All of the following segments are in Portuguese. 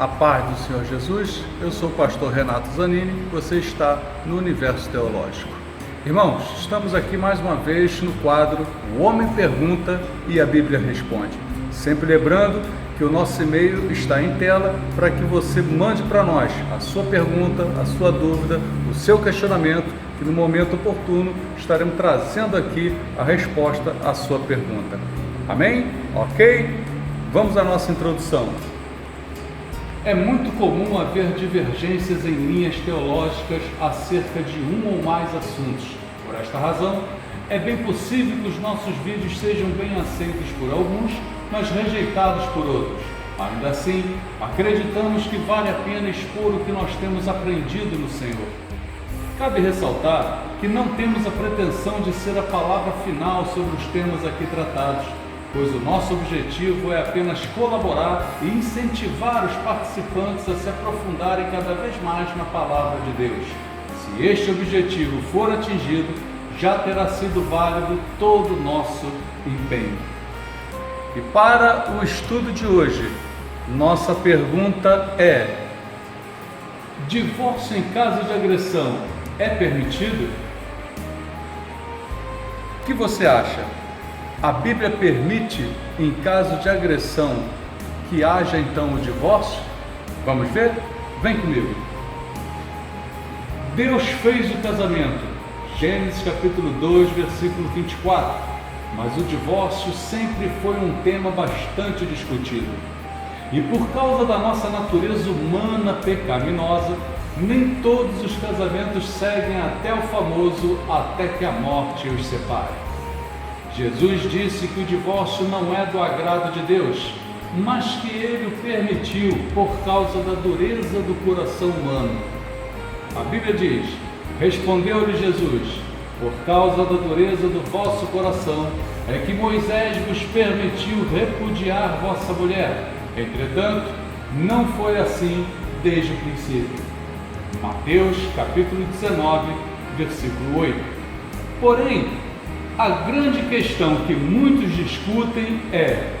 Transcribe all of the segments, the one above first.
A paz do Senhor Jesus, eu sou o pastor Renato Zanini, você está no Universo Teológico. Irmãos, estamos aqui mais uma vez no quadro O Homem Pergunta e a Bíblia Responde. Sempre lembrando que o nosso e-mail está em tela para que você mande para nós a sua pergunta, a sua dúvida, o seu questionamento, que no momento oportuno estaremos trazendo aqui a resposta à sua pergunta. Amém? Ok? Vamos à nossa introdução. É muito comum haver divergências em linhas teológicas acerca de um ou mais assuntos. Por esta razão, é bem possível que os nossos vídeos sejam bem aceitos por alguns, mas rejeitados por outros. Ainda assim, acreditamos que vale a pena expor o que nós temos aprendido no Senhor. Cabe ressaltar que não temos a pretensão de ser a palavra final sobre os temas aqui tratados, pois o nosso objetivo é apenas colaborar e incentivar os participantes a se aprofundarem cada vez mais na Palavra de Deus. Se este objetivo for atingido, já terá sido válido todo o nosso empenho. E para o estudo de hoje, nossa pergunta é: divórcio em caso de agressão é permitido? O que você acha? A Bíblia permite, em caso de agressão, que haja então o divórcio? Vamos ver? Vem comigo. Deus fez o casamento, Gênesis capítulo 2, versículo 24, mas o divórcio sempre foi um tema bastante discutido. E por causa da nossa natureza humana pecaminosa, nem todos os casamentos seguem até o famoso até que a morte os separe. Jesus disse que o divórcio não é do agrado de Deus, mas que Ele o permitiu por causa da dureza do coração humano. A Bíblia diz: respondeu-lhe Jesus, por causa da dureza do vosso coração, é que Moisés vos permitiu repudiar vossa mulher. Entretanto, não foi assim desde o princípio. Mateus capítulo 19, versículo 8. Porém, a grande questão que muitos discutem é: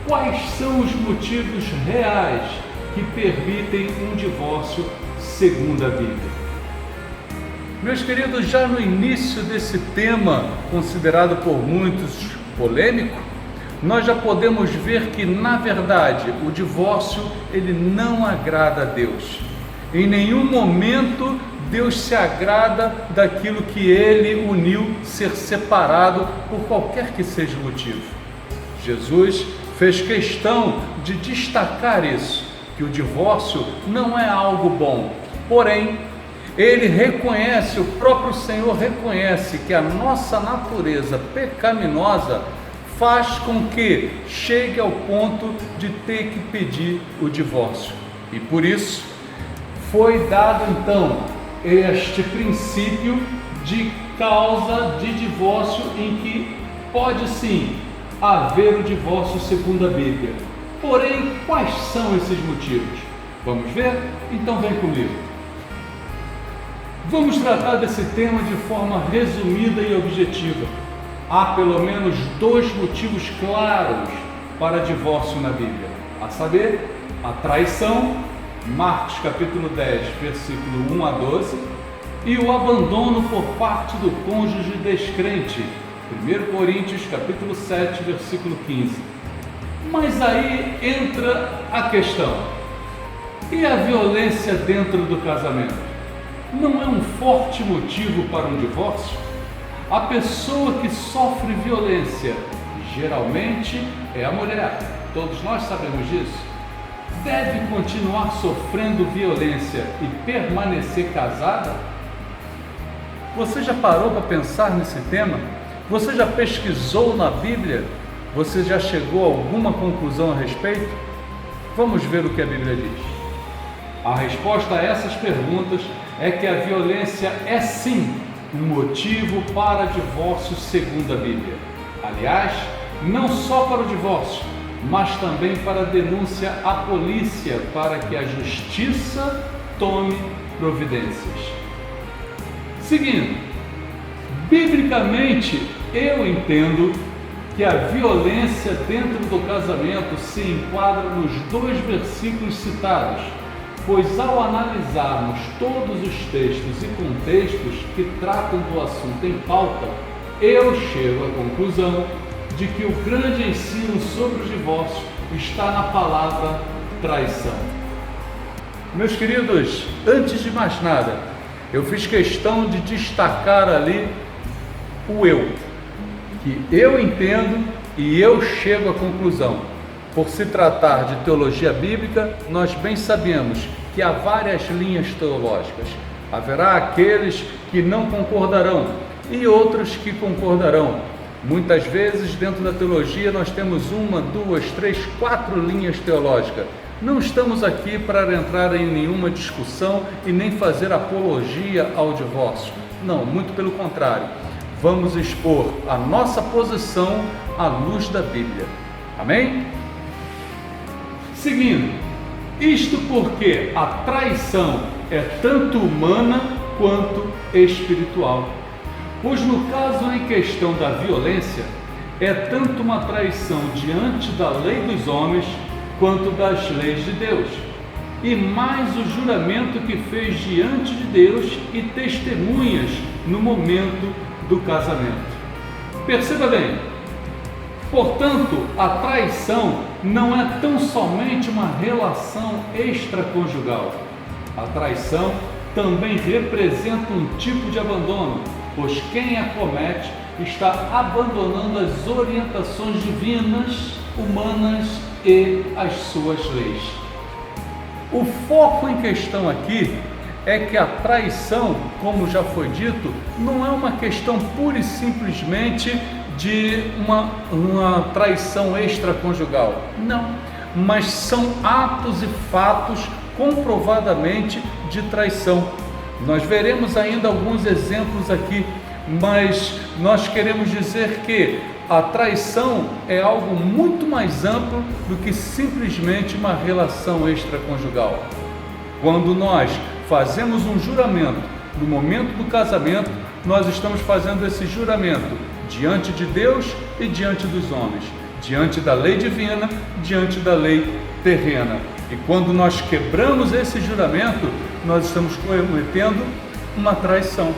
quais são os motivos reais que permitem um divórcio segundo a Bíblia? Meus queridos, já no início desse tema, considerado por muitos polêmico, nós já podemos ver que, na verdade, o divórcio ele não agrada a Deus. Em nenhum momento Deus se agrada daquilo que Ele uniu ser separado por qualquer que seja o motivo. Jesus fez questão de destacar isso, que o divórcio não é algo bom. Porém, Ele reconhece, o próprio Senhor reconhece que a nossa natureza pecaminosa faz com que chegue ao ponto de ter que pedir o divórcio. E por isso, foi dado então este princípio de causa de divórcio, em que pode sim haver o divórcio segundo a Bíblia. Porém, quais são esses motivos? Vamos ver? Então vem comigo. Vamos tratar desse tema de forma resumida e objetiva. Há pelo menos dois motivos claros para divórcio na Bíblia, a saber, a traição, Marcos capítulo 10, versículo 1 a 12, e o abandono por parte do cônjuge descrente, 1 Coríntios capítulo 7, versículo 15. Mas aí entra a questão: e a violência dentro do casamento? Não é um forte motivo para um divórcio? A pessoa que sofre violência, geralmente é a mulher, todos nós sabemos disso. Deve continuar sofrendo violência e permanecer casada? Você já parou para pensar nesse tema? Você já pesquisou na Bíblia? Você já chegou a alguma conclusão a respeito? Vamos ver o que a Bíblia diz. A resposta a essas perguntas é que a violência é sim um motivo para divórcio segundo a Bíblia. Aliás, não só para o divórcio, mas também para a denúncia à polícia, para que a justiça tome providências. Seguindo, biblicamente eu entendo que a violência dentro do casamento se enquadra nos 2 versículos citados, pois ao analisarmos todos os textos e contextos que tratam do assunto em pauta, eu chego à conclusão de que o grande ensino sobre o divórcio está na palavra traição. Meus queridos, antes de mais nada, eu fiz questão de destacar ali o eu, que eu entendo e eu chego à conclusão. Por se tratar de teologia bíblica, nós bem sabemos que há várias linhas teológicas. Haverá aqueles que não concordarão e outros que concordarão. Muitas vezes dentro da teologia nós temos 1, 2, 3, 4 linhas teológicas. Não estamos aqui para entrar em nenhuma discussão e nem fazer apologia ao divórcio. Não, muito pelo contrário. Vamos expor a nossa posição à luz da Bíblia. Amém? Seguindo, isto porque a traição é tanto humana quanto espiritual. Pois no caso em questão da violência, é tanto uma traição diante da lei dos homens quanto das leis de Deus, e mais o juramento que fez diante de Deus e testemunhas no momento do casamento. Perceba bem, portanto, a traição não é tão somente uma relação extraconjugal. A traição também representa um tipo de abandono, pois quem a comete está abandonando as orientações divinas, humanas e as suas leis. O foco em questão aqui é que a traição, como já foi dito, não é uma questão pura e simplesmente de uma traição extraconjugal. Não, mas são atos e fatos comprovadamente de traição. Nós veremos ainda alguns exemplos aqui, mas nós queremos dizer que a traição é algo muito mais amplo do que simplesmente uma relação extraconjugal. Quando nós fazemos um juramento no momento do casamento, nós estamos fazendo esse juramento diante de Deus e diante dos homens, diante da lei divina, diante da lei terrena. E quando nós quebramos esse juramento, nós estamos cometendo uma traição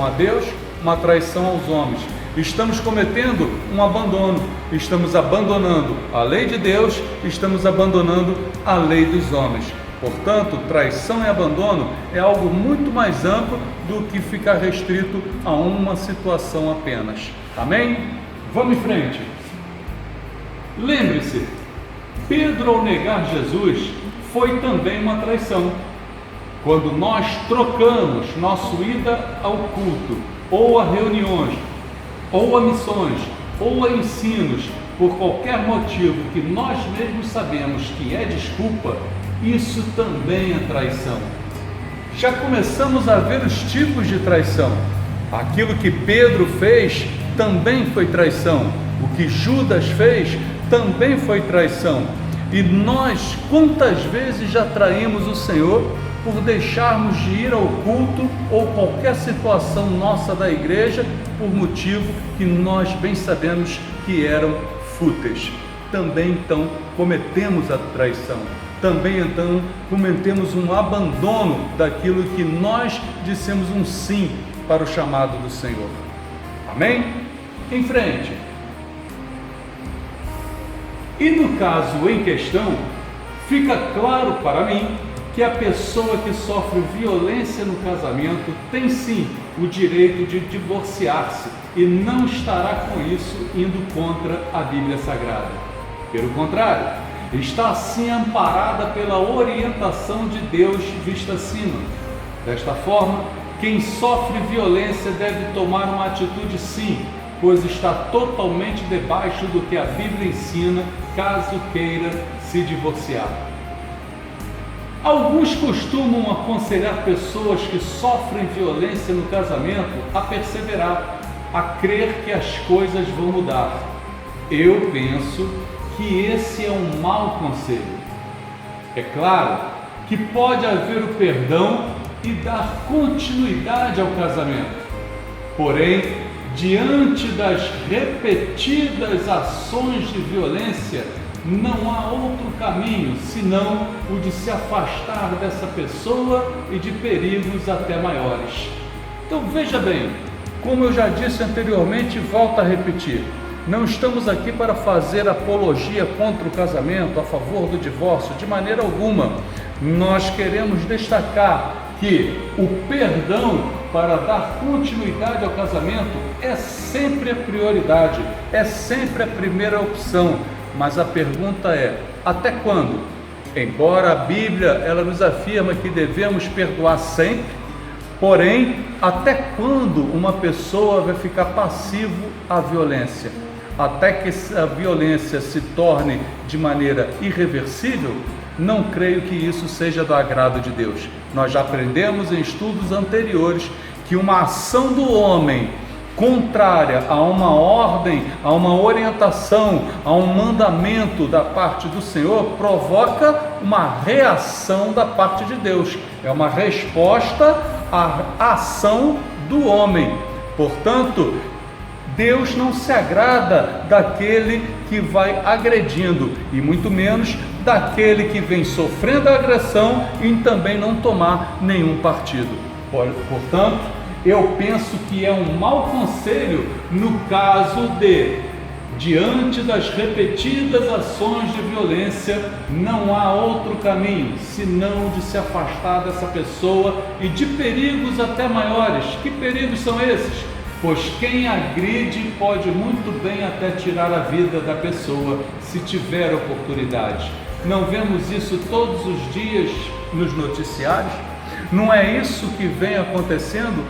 a Deus, uma traição aos homens. Estamos cometendo um abandono, estamos abandonando a lei de Deus, estamos abandonando a lei dos homens. Portanto, traição e abandono é algo muito mais amplo do que ficar restrito a uma situação apenas. Amém? Vamos em frente. Lembre-se, Pedro, ao negar Jesus, foi também uma traição. Quando nós trocamos nossa ida ao culto, ou a reuniões, ou a missões, ou a ensinos, por qualquer motivo que nós mesmos sabemos que é desculpa, isso também é traição. Já começamos a ver os tipos de traição. Aquilo que Pedro fez também foi traição. O que Judas fez também foi traição. E nós, quantas vezes já traímos o Senhor por deixarmos de ir ao culto ou qualquer situação nossa da igreja por motivo que nós bem sabemos que eram fúteis. Também então cometemos a traição. Também então cometemos um abandono daquilo que nós dissemos um sim para o chamado do Senhor. Amém? Em frente. E no caso em questão, fica claro para mim que a pessoa que sofre violência no casamento tem sim o direito de divorciar-se e não estará com isso indo contra a Bíblia Sagrada. Pelo contrário, está assim amparada pela orientação de Deus vista acima. Desta forma, quem sofre violência deve tomar uma atitude sim, pois está totalmente debaixo do que a Bíblia ensina, caso queira se divorciar. Alguns costumam aconselhar pessoas que sofrem violência no casamento a perseverar, a crer que as coisas vão mudar. Eu penso que esse é um mau conselho. É claro que pode haver o perdão e dar continuidade ao casamento. Porém, diante das repetidas ações de violência, não há outro caminho senão o de se afastar dessa pessoa e de perigos até maiores. Então veja bem, como eu já disse anteriormente e volto a repetir, não estamos aqui para fazer apologia contra o casamento, a favor do divórcio, de maneira alguma. Nós queremos destacar que o perdão para dar continuidade ao casamento é sempre a prioridade, é sempre a primeira opção. Mas a pergunta é, até quando? Embora a Bíblia ela nos afirma que devemos perdoar sempre, porém, até quando uma pessoa vai ficar passivo à violência? Até que a violência se torne de maneira irreversível? Não creio que isso seja do agrado de Deus. Nós já aprendemos em estudos anteriores que uma ação do homem contrária a uma ordem, a uma orientação, a um mandamento da parte do Senhor, provoca uma reação da parte de Deus. É uma resposta à ação do homem. Portanto, Deus não se agrada daquele que vai agredindo, e muito menos daquele que vem sofrendo a agressão e também não tomar nenhum partido. Portanto, eu penso que é um mau conselho no caso de, diante das repetidas ações de violência, não há outro caminho senão de se afastar dessa pessoa e de perigos até maiores. Que perigos são esses? Pois quem agride pode muito bem até tirar a vida da pessoa, se tiver oportunidade. Não vemos isso todos os dias nos noticiários? Não é isso que vem acontecendo?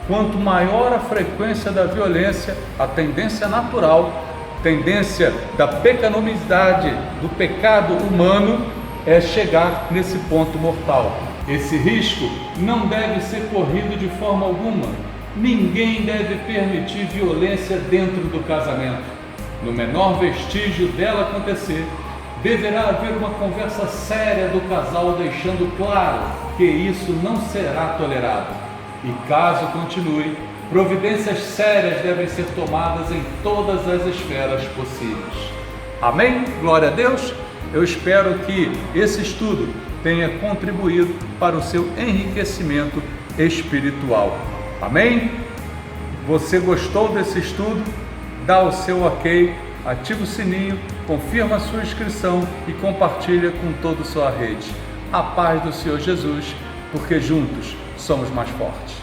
Quanto maior a frequência da violência, a tendência natural, tendência da pecaminosidade, do pecado humano, é chegar nesse ponto mortal. Esse risco não deve ser corrido de forma alguma. Ninguém deve permitir violência dentro do casamento. No menor vestígio dela acontecer, deverá haver uma conversa séria do casal, deixando claro que isso não será tolerado. E caso continue, providências sérias devem ser tomadas em todas as esferas possíveis. Amém? Glória a Deus! Eu espero que esse estudo tenha contribuído para o seu enriquecimento espiritual. Amém? Você gostou desse estudo? Dá o seu ok, ativa o sininho, confirma a sua inscrição e compartilha com toda a sua rede. A paz do Senhor Jesus, porque juntos somos mais fortes.